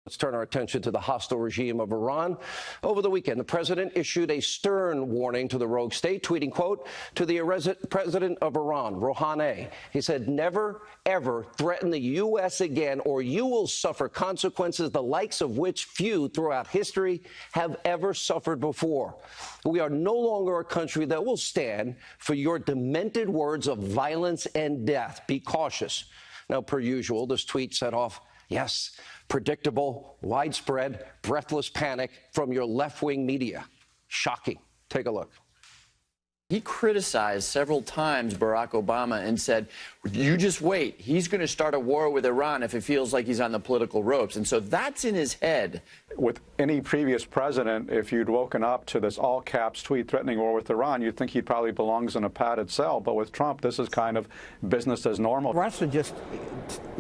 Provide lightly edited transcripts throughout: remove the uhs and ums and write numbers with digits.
Let's turn our attention to the hostile regime of Iran. Over the weekend, the president issued a stern warning to the rogue state, tweeting, quote, to the president of Iran, Rouhani. He said, never, ever threaten the U.S. again, or you will suffer consequences the likes of which few throughout history have ever suffered before. We are no longer a country that will stand for your demented words of violence and death. Be cautious. Now, per usual, this tweet set off, yes, predictable, widespread, breathless panic from your left-wing media. Shocking. Take a look. He criticized several times Barack Obama and said, you just wait. He's going to start a war with Iran if it feels like he's on the political ropes. And so that's in his head. With any previous president, if you'd woken up to this all-caps tweet threatening war with Iran, you'd think he probably belongs in a padded cell. But with Trump, this is kind of business as normal. Russia just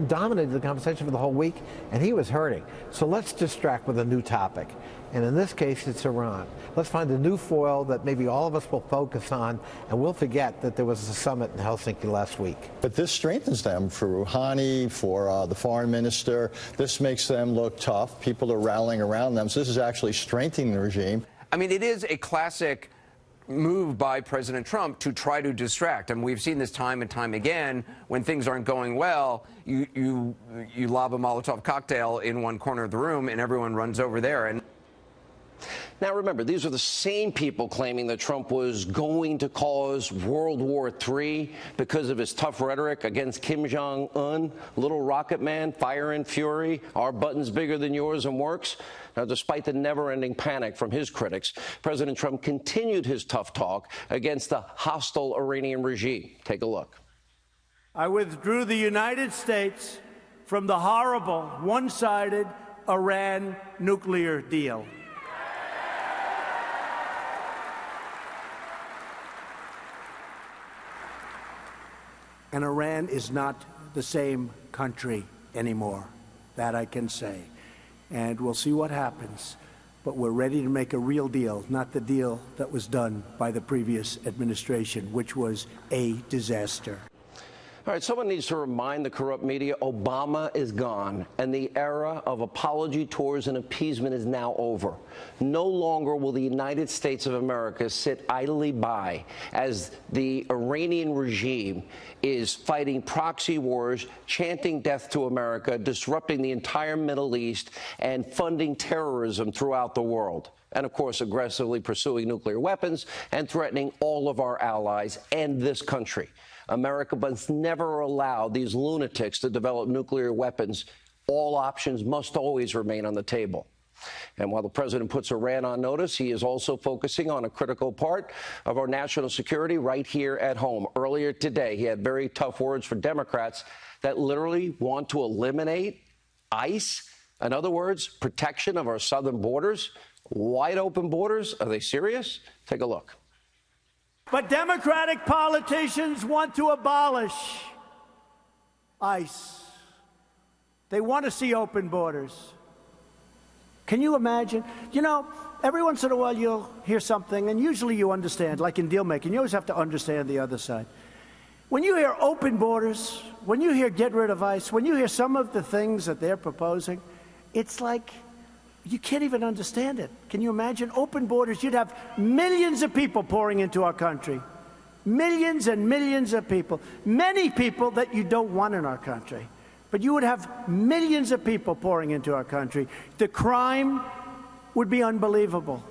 dominated the conversation for the whole week, and he was hurting. So let's distract with a new topic. And in this case, it's Iran. Let's find a new foil that maybe all of us will focus on, and we'll forget that there was a summit in Helsinki last week. But this strengthens them for Rouhani, for the foreign minister. This makes them look tough. People are rallying around them. So this is actually strengthening the regime. I mean, it is a classic move by President Trump to try to distract. And we've seen this time and time again. When things aren't going well, you lob a Molotov cocktail in one corner of the room, and everyone runs over there. And now, remember, these are the same people claiming that Trump was going to cause World War III because of his tough rhetoric against Kim Jong-un, little rocket man, fire and fury, our button's bigger than yours and works. Now, despite the never-ending panic from his critics, President Trump continued his tough talk against the hostile Iranian regime. Take a look. I withdrew the United States from the horrible, one-sided Iran nuclear deal. And Iran is not the same country anymore. That I can say. And we'll see what happens. But we're ready to make a real deal, not the deal that was done by the previous administration, which was a disaster. All right, someone needs to remind the corrupt media Obama is gone, and the era of apology tours and appeasement is now over. No longer will the United States of America sit idly by as the Iranian regime is fighting proxy wars, chanting death to America, disrupting the entire Middle East, and funding terrorism throughout the world. And, of course, aggressively pursuing nuclear weapons and threatening all of our allies and this country. America must never allow these lunatics to develop nuclear weapons. All options must always remain on the table. And while the president puts Iran on notice, he is also focusing on a critical part of our national security right here at home. Earlier today, he had very tough words for Democrats that literally want to eliminate ICE. In other words, protection of our southern borders, wide open borders. Are they serious? Take a look. But Democratic politicians want to abolish ICE. They want to see open borders. Can you imagine? You know, every once in a while you'll hear something, and usually you understand, like in deal making, you always have to understand the other side. When you hear open borders, when you hear get rid of ICE, when you hear some of the things that they're proposing, it's like you can't even understand it. Can you imagine open borders? You'd have millions of people pouring into our country. Millions and millions of people. Many people that you don't want in our country. But you would have millions of people pouring into our country. The crime would be unbelievable.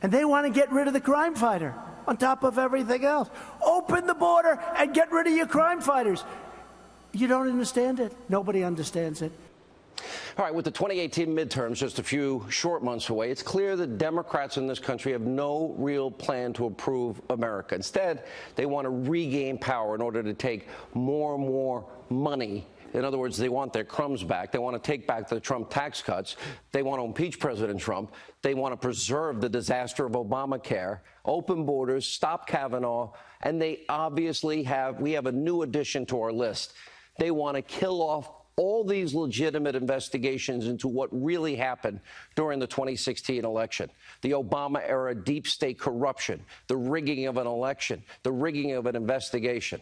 And they want to get rid of the crime fighter on top of everything else. Open the border and get rid of your crime fighters. You don't understand it. Nobody understands it. All right, with the 2018 midterms just a few short months away, it's clear that Democrats in this country have no real plan to improve America. Instead, they want to regain power in order to take more and more money. In other words, they want their crumbs back. They want to take back the Trump tax cuts. They want to impeach President Trump. They want to preserve the disaster of Obamacare, open borders, stop Kavanaugh, and we have a new addition to our list. They want to kill off all these legitimate investigations into what really happened during the 2016 election, the Obama-era deep state corruption, the rigging of an election, the rigging of an investigation.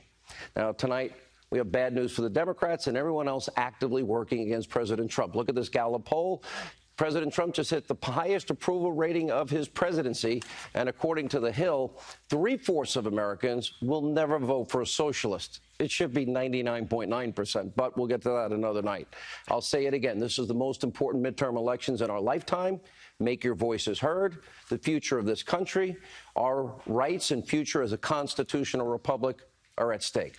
Now, tonight, We have bad news for the Democrats and everyone else actively working against President Trump. Look at this Gallup poll. President Trump just hit the highest approval rating of his presidency, and according to The Hill, 3/4 of Americans will never vote for a socialist. It should be 99.9%, but we'll get to that another night. I'll say it again. This is the most important midterm elections in our lifetime. Make your voices heard. The future of this country, our rights and future as a constitutional republic are at stake.